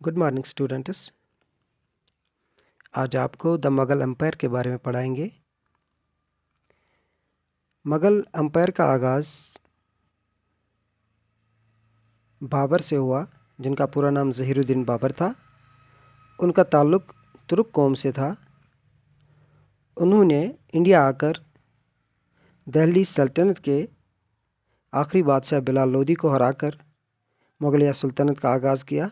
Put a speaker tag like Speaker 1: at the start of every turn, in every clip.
Speaker 1: Good morning students. आज आपको the Mughal empire के बारे में पढ़ाएंगे। मुग़ल एम्पायर का आगाज़ बाबर से हुआ, जिनका पूरा नाम ज़हीरुद्दीन बाबर था। उनका ताल्लुक़ तुर्क कौम से था। उन्होंने इंडिया आकर दिल्ली सल्तनत के आखिरी बादशाह बिलाल लोदी को हराकर मुग़लिया सल्तनत का आगाज़ किया।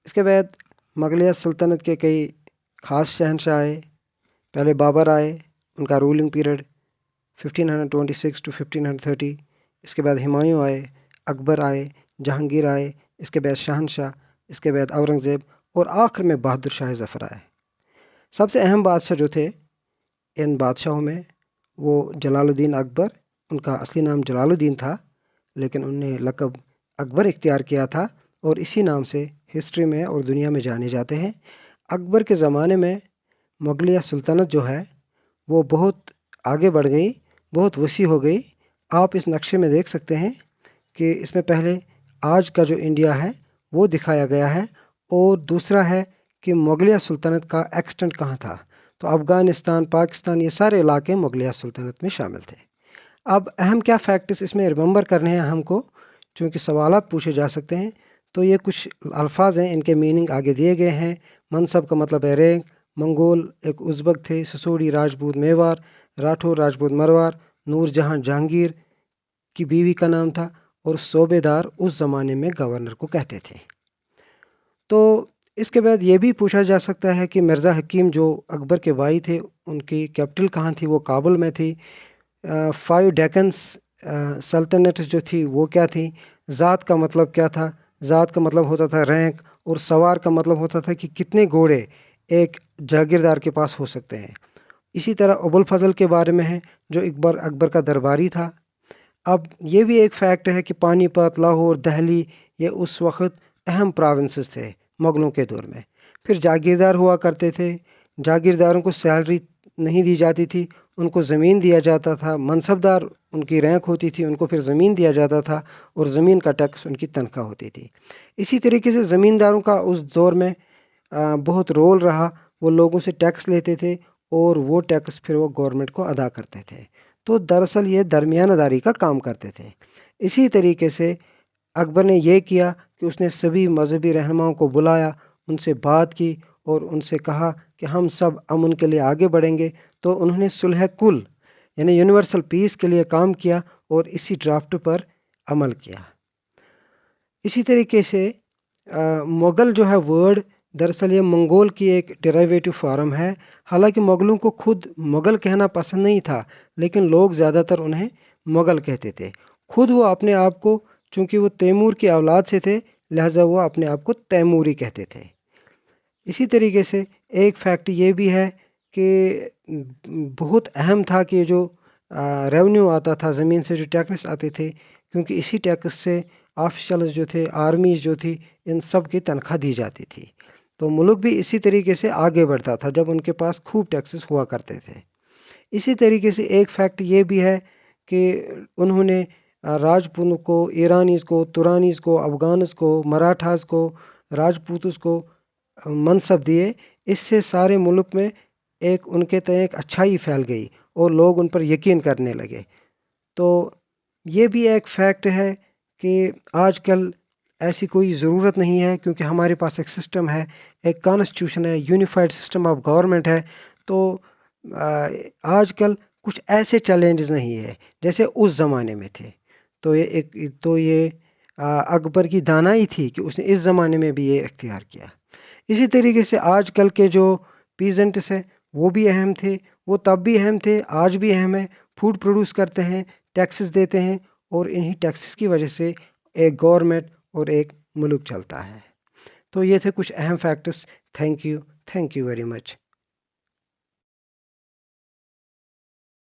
Speaker 1: इसके बाद मुग़लिया सल्तनत के कई ख़ास शहंशाह आए। पहले बाबर आए, उनका रूलिंग पीरियड 1526 टू 1530। इसके बाद हुमायूं आए, अकबर आए, जहांगीर आए, इसके बाद शहंशाह, इसके बाद औरंगज़ेब और आखिर में बहादुर शाह ज़फ़र आए। सबसे अहम बादशाह जो थे इन बादशाहों में वो जलालुद्दीन अकबर। उनका असली नाम जलालुद्दीन था, लेकिन उन्हें लक़ब अकबर इख्तियार किया था और इसी नाम से हिस्ट्री में और दुनिया में जाने जाते हैं। अकबर के ज़माने में मुग़लिया सल्तनत जो है वो बहुत आगे बढ़ गई, बहुत वसी हो गई। आप इस नक्शे में देख सकते हैं कि इसमें पहले आज का जो इंडिया है वो दिखाया गया है, और दूसरा है कि मुग़लिया सल्तनत का एक्सटेंट कहाँ था। तो अफ़गानिस्तान, पाकिस्तान, ये सारे इलाके मुग़लिया सल्तनत में शामिल थे। अब अहम क्या फैक्ट्स इसमें रिमेंबर करने हैं हमको, क्योंकि सवालात पूछे जा सकते हैं। तो ये कुछ अल्फाज हैं, इनके मीनिंग आगे दिए गए हैं। मनसब का मतलब है रैंक। मंगोल एक उज़्बक थे। सिसोड़ी राजपूत मेवार, राठौर राजपूत मरवार, नूर जहाँ जहांगीर की बीवी का नाम था, और सूबेदार उस ज़माने में गवर्नर को कहते थे। तो इसके बाद ये भी पूछा जा सकता है कि मिर्ज़ा हकीम जो अकबर के भाई थे, उनकी कैपिटल कहाँ थी। वो काबुल में थी। 5 डेकन्स सल्तनत जो थी वो क्या थी। ज़ात का मतलब क्या था। ज़ात का मतलब होता था रैंक, और सवार का मतलब होता था कि कितने घोड़े एक जागीरदार के पास हो सकते हैं। इसी तरह अबुल फजल के बारे में है, जो एक बार अकबर का दरबारी था। अब ये भी एक फैक्ट है कि पानीपत, लाहौर, दिल्ली ये उस वक्त अहम प्रोविंसेस थे मुग़लों के दौर में। फिर जागीरदार हुआ करते थे। जागीरदारों को सैलरी नहीं दी जाती थी, उनको ज़मीन दिया जाता था। मनसबदार उनकी रैंक होती थी, उनको फिर ज़मीन दिया जाता था, और ज़मीन का टैक्स उनकी तनख्वाह होती थी। इसी तरीके से ज़मींदारों का उस दौर में बहुत रोल रहा। वो लोगों से टैक्स लेते थे, और वो टैक्स फिर वो गवर्नमेंट को अदा करते थे। तो दरअसल ये दरमियानदारी का काम करते थे। इसी तरीके से अकबर ने ये किया कि उसने सभी मजहबी रहनुमाओं को बुलाया, उनसे बात की, और उनसे कहा कि हम सब अमन के लिए आगे बढ़ेंगे। तो उन्होंने सुलह कुल यानी यूनिवर्सल पीस के लिए काम किया, और इसी ड्राफ्ट पर अमल किया। इसी तरीके से मुग़ल जो है वर्ड, दरअसल ये मंगोल की एक डेरिवेटिव फॉर्म है। हालांकि मुग़लों को खुद मुग़ल कहना पसंद नहीं था, लेकिन लोग ज़्यादातर उन्हें मुग़ल कहते थे। खुद वो अपने आप को, चूँकि वो तैमूर की औलाद से थे, लिहाजा वो अपने आप को तैमूरी कहते थे। इसी तरीके से एक फैक्ट ये भी है कि बहुत अहम था कि जो रेवेन्यू आता था, ज़मीन से जो टैक्स आते थे, क्योंकि इसी टैक्स से ऑफिशल्स जो थे, आर्मीज़ जो थी, इन सब की तनख्वाह दी जाती थी। तो मुल्क भी इसी तरीके से आगे बढ़ता था जब उनके पास खूब टैक्सेस हुआ करते थे। इसी तरीके से एक फैक्ट ये भी है कि उन्होंने राजपूतों को, ईरानीज़ को, तुरानीज़ को, अफ़गानस को, मराठास को, राजपूतों को मनसब दिए। इससे सारे मुल्क में एक उनके तय एक अच्छाई फैल गई, और लोग उन पर यकीन करने लगे। तो ये भी एक फैक्ट है कि आजकल ऐसी कोई ज़रूरत नहीं है, क्योंकि हमारे पास एक सिस्टम है, एक कॉन्स्टिट्यूशन है, यूनिफाइड सिस्टम ऑफ गवर्नमेंट है। तो आजकल कुछ ऐसे चैलेंजेस नहीं है जैसे उस ज़माने में थे। तो ये अकबर की दानाई थी कि उसने इस ज़माने में भी ये इख्तियार किया। इसी तरीके से आजकल के जो पीजेंट्स हैं वो भी अहम थे, वो तब भी अहम थे, आज भी अहम है। फूड प्रोड्यूस करते हैं, टैक्सेस देते हैं, और इन्हीं टैक्सेस की वजह से एक गवर्नमेंट और एक मुल्क चलता है। तो ये थे कुछ अहम factors. Thank you very much.